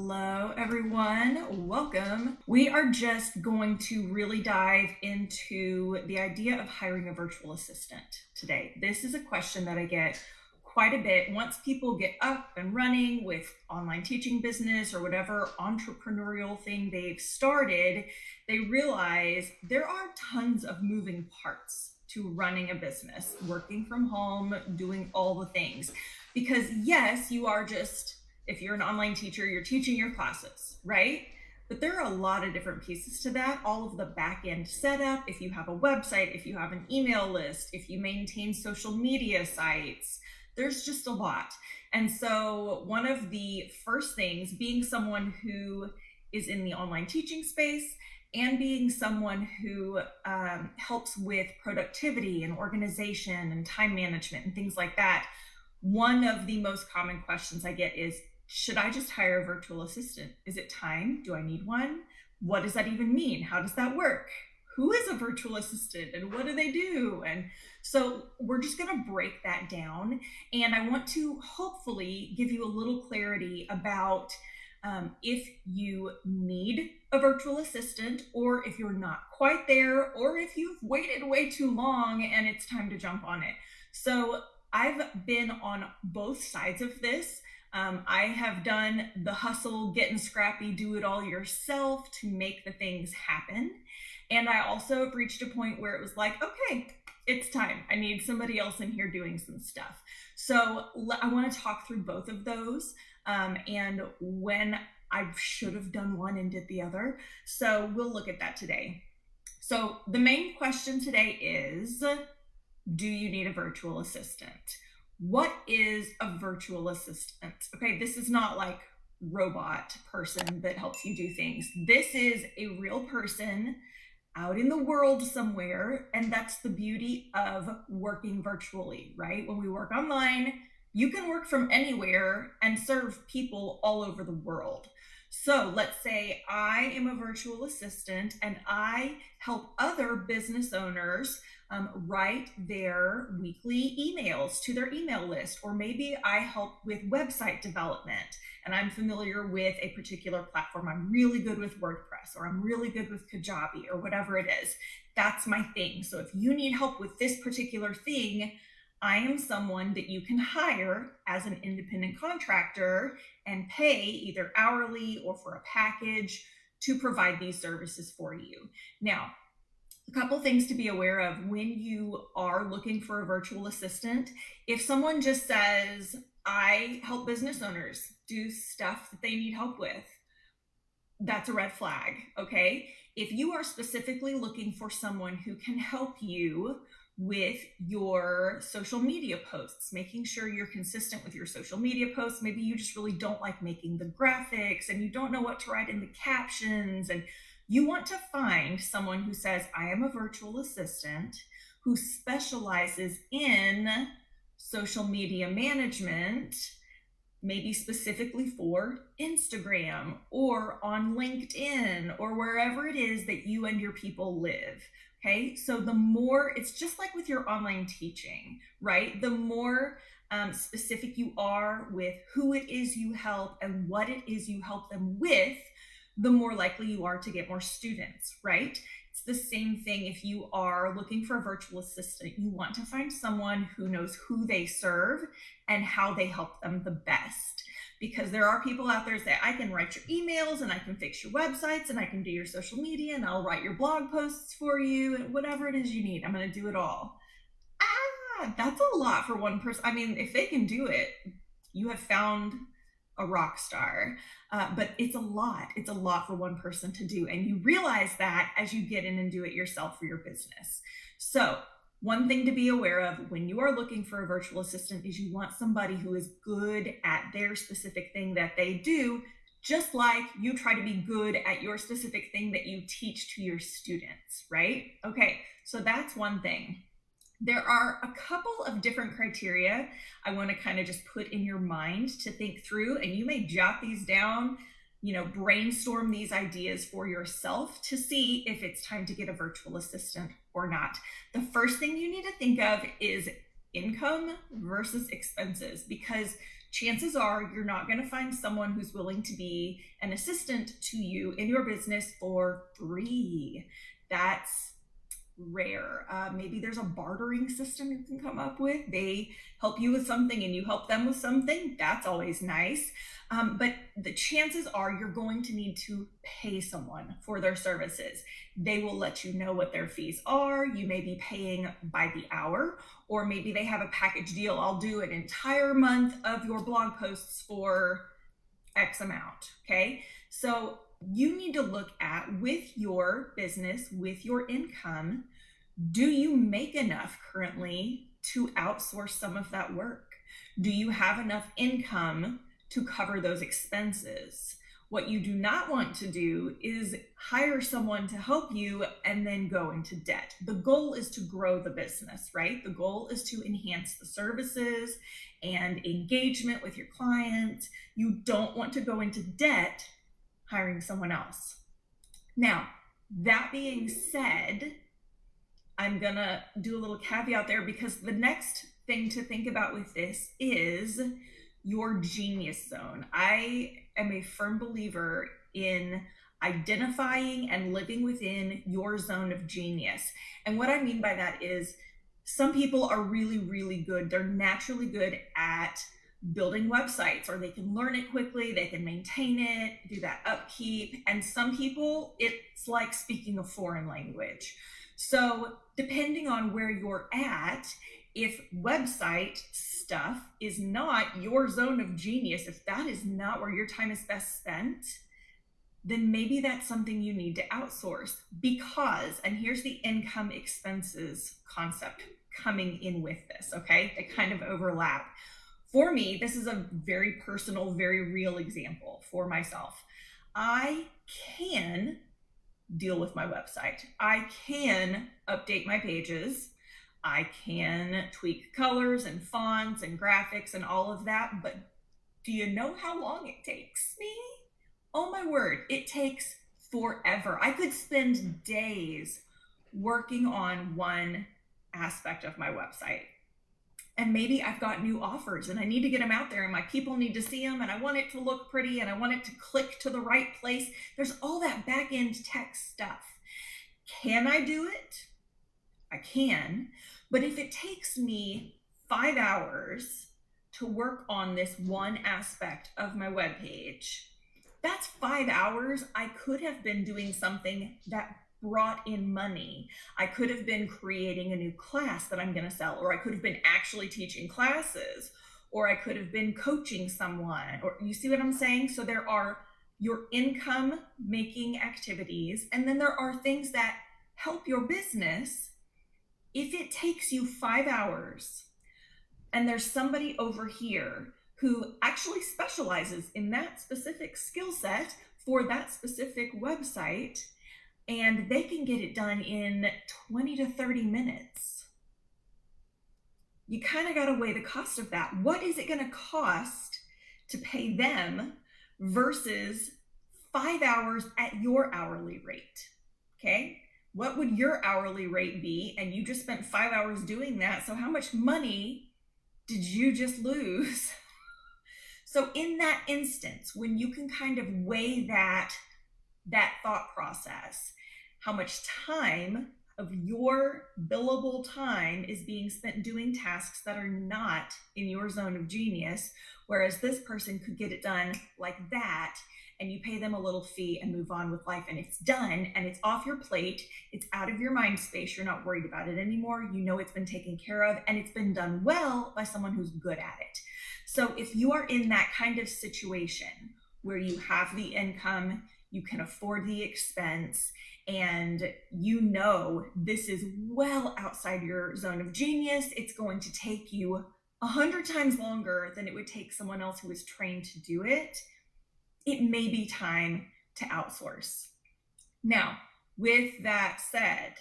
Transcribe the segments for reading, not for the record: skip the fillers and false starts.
Hello, everyone. Welcome. We are just going to really dive into the idea of hiring a virtual assistant today. This is a question that I get quite a bit. Once people get up and running with online teaching business or whatever entrepreneurial thing they've started, they realize there are tons of moving parts to running a business, working from home, doing all the things. Because yes, you are just, if you're an online teacher, you're teaching your classes, right? But there are a lot of different pieces to that. All of the back end setup, if you have a website, if you have an email list, if you maintain social media sites, there's just a lot. And so one of the first things, being someone who is in the online teaching space and being someone who helps with productivity and organization and time management and things like that, one of the most common questions I get is, should I just hire a virtual assistant? Is it time? Do I need one? What does that even mean? How does that work? Who is a virtual assistant and what do they do? And so we're just going to break that down. And I want to hopefully give you a little clarity about if you need a virtual assistant, or if you're not quite there, or if you've waited way too long and it's time to jump on it. So I've been on both sides of this. I have done the hustle, getting scrappy, do it all yourself to make the things happen. And I also have reached a point where it was like, okay, it's time. I need somebody else in here doing some stuff. So I want to talk through both of those and when I should have done one and did the other. So we'll look at that today. So the main question today is, do you need a virtual assistant? What is a virtual assistant? Okay, this is not like robot person that helps you do things. This is a real person out in the world somewhere, and that's the beauty of working virtually, right? When we work online, you can work from anywhere and serve people all over the world. So let's say I am a virtual assistant and I help other business owners write their weekly emails to their email list, or maybe I help with website development and I'm familiar with a particular platform. I'm really good with WordPress, or I'm really good with Kajabi, or whatever it is. That's my thing. So if you need help with this particular thing, I am someone that you can hire as an independent contractor and pay either hourly or for a package to provide these services for you. Now, a couple things to be aware of when you are looking for a virtual assistant. If someone just says, I help business owners do stuff that they need help with, that's a red flag, okay? If you are specifically looking for someone who can help you with your social media posts, making sure you're consistent with your social media posts, maybe you just really don't like making the graphics and you don't know what to write in the captions, and you want to find someone who says, I am a virtual assistant who specializes in social media management, maybe specifically for Instagram or on LinkedIn or wherever it is that you and your people live. Okay, so the more, it's just like with your online teaching, right? The more specific you are with who it is you help and what it is you help them with, the more likely you are to get more students, right? It's the same thing if you are looking for a virtual assistant. You want to find someone who knows who they serve and how they help them the best. Because there are people out there that say, I can write your emails and I can fix your websites and I can do your social media and I'll write your blog posts for you and whatever it is you need. I'm going to do it all. That's a lot for one person. I mean, if they can do it, you have found a rock star, but it's a lot. It's a lot for one person to do. And you realize that as you get in and do it yourself for your business. So one thing to be aware of when you are looking for a virtual assistant is you want somebody who is good at their specific thing that they do, just like you try to be good at your specific thing that you teach to your students, right? Okay, so that's one thing. There are a couple of different criteria I want to kind of just put in your mind to think through, and you may jot these down, brainstorm these ideas for yourself to see if it's time to get a virtual assistant or not. The first thing you need to think of is income versus expenses, because chances are you're not going to find someone who's willing to be an assistant to you in your business for free. That's rare. Maybe there's a bartering system you can come up with. They help you with something and you help them with something. That's always nice. But the chances are you're going to need to pay someone for their services. They will let you know what their fees are. You may be paying by the hour, or maybe they have a package deal. I'll do an entire month of your blog posts for X amount. Okay. So you need to look at, with your business, with your income, do you make enough currently to outsource some of that work? Do you have enough income to cover those expenses? What you do not want to do is hire someone to help you and then go into debt. The goal is to grow the business, right? The goal is to enhance the services and engagement with your clients. You don't want to go into debt hiring someone else. Now, that being said, I'm gonna do a little caveat there, because the next thing to think about with this is your genius zone. I am a firm believer in identifying and living within your zone of genius. And what I mean by that is, some people are really, really good. They're naturally good at building websites, or they can learn it quickly, they can maintain it, do that upkeep. And some people, it's like speaking a foreign language. So depending on where you're at, if website stuff is not your zone of genius, if that is not where your time is best spent, then maybe that's something you need to outsource. Because, and here's the income expenses concept coming in with this, okay? They kind of overlap. For me, this is a very personal, very real example for myself. I can deal with my website. I can update my pages. I can tweak colors and fonts and graphics and all of that. But do you know how long it takes me? Oh my word, it takes forever. I could spend days working on one aspect of my website. And maybe I've got new offers and I need to get them out there and my people need to see them and I want it to look pretty and I want it to click to the right place. There's all that back end tech stuff. Can I do it? I can. But if it takes me 5 hours to work on this one aspect of my webpage, that's 5 hours I could have been doing something that brought in money. I could have been creating a new class that I'm going to sell, or I could have been actually teaching classes, or I could have been coaching someone, or you see what I'm saying? So there are your income making activities, and then there are things that help your business. If it takes you 5 hours and there's somebody over here who actually specializes in that specific skill set for that specific website, and they can get it done in 20 to 30 minutes. You kind of got to weigh the cost of that. What is it going to cost to pay them versus 5 hours at your hourly rate? Okay. What would your hourly rate be? And you just spent 5 hours doing that. So how much money did you just lose? So in that instance, when you can kind of weigh that thought process, how much time of your billable time is being spent doing tasks that are not in your zone of genius, whereas this person could get it done like that, and you pay them a little fee and move on with life, and it's done and it's off your plate, it's out of your mind space, you're not worried about it anymore, you know it's been taken care of, and it's been done well by someone who's good at it. So if you are in that kind of situation where you have the income, you can afford the expense, and you know this is well outside your zone of genius, it's going to take you 100 times longer than it would take someone else who is trained to do it, it may be time to outsource. Now, with that said,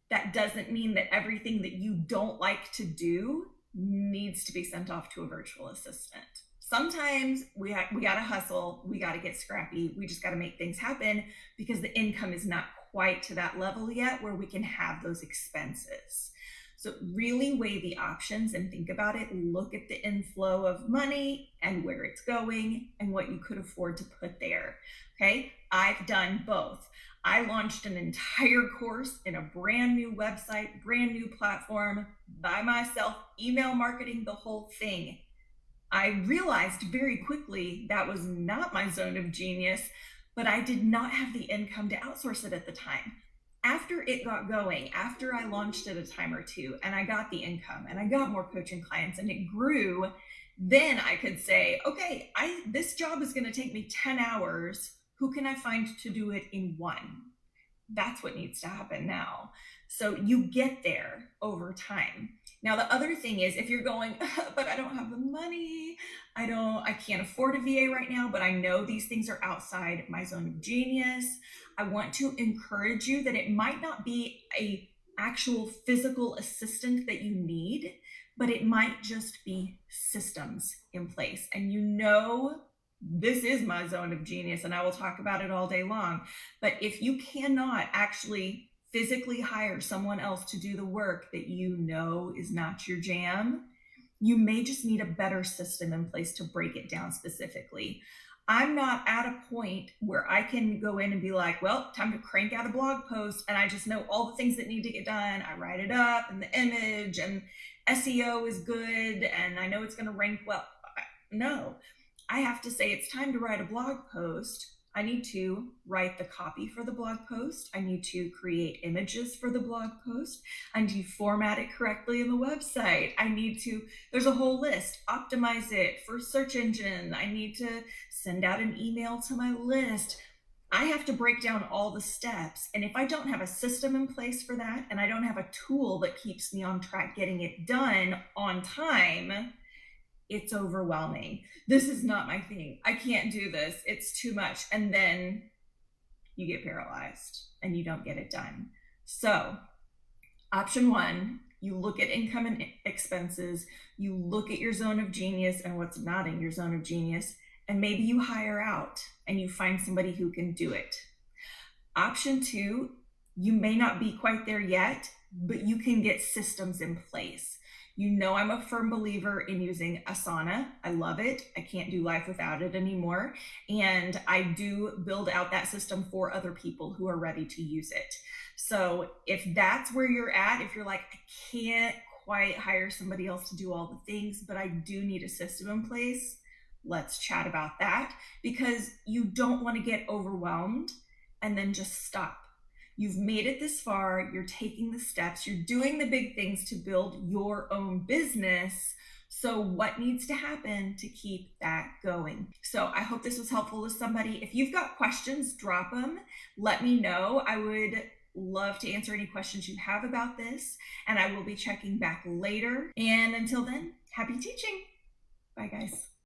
that doesn't mean that everything that you don't like to do needs to be sent off to a virtual assistant. Sometimes we got to hustle, we got to get scrappy, we just got to make things happen because the income is not quite to that level yet where we can have those expenses. So really weigh the options and think about it. Look at the inflow of money and where it's going and what you could afford to put there. Okay, I've done both. I launched an entire course in a brand new website, brand new platform by myself, email marketing, the whole thing. I realized very quickly that was not my zone of genius, but I did not have the income to outsource it at the time. After it got going, after I launched it a time or two and I got the income and I got more coaching clients and it grew, then I could say, okay, this job is going to take me 10 hours. Who can I find to do it in one? That's what needs to happen now. So you get there over time. Now, the other thing is if you're going, but I don't have the money, I can't afford a VA right now, but I know these things are outside my zone of genius. I want to encourage you that it might not be a actual physical assistant that you need, but it might just be systems in place. And this is my zone of genius and I will talk about it all day long. But if you cannot actually physically hire someone else to do the work that you know is not your jam, you may just need a better system in place to break it down specifically. I'm not at a point where I can go in and be like, well, time to crank out a blog post and I just know all the things that need to get done. I write it up and the image and SEO is good and I know it's going to rank well. No, I have to say it's time to write a blog post. I need to write the copy for the blog post. I need to create images for the blog post. I need to format it correctly in the website. There's a whole list, optimize it for search engine. I need to send out an email to my list. I have to break down all the steps. And if I don't have a system in place for that, and I don't have a tool that keeps me on track getting it done on time, it's overwhelming. This is not my thing. I can't do this. It's too much. And then you get paralyzed and you don't get it done. So option one, you look at income and expenses. You look at your zone of genius and what's not in your zone of genius. And maybe you hire out and you find somebody who can do it. Option two, you may not be quite there yet, but you can get systems in place. You know, I'm a firm believer in using Asana. I love it. I can't do life without it anymore. And I do build out that system for other people who are ready to use it. So if that's where you're at, if you're like, I can't quite hire somebody else to do all the things, but I do need a system in place, let's chat about that, because you don't want to get overwhelmed and then just stop. You've made it this far, you're taking the steps, you're doing the big things to build your own business. So what needs to happen to keep that going? So I hope this was helpful to somebody. If you've got questions, drop them. Let me know. I would love to answer any questions you have about this, and I will be checking back later. And until then, happy teaching. Bye, guys.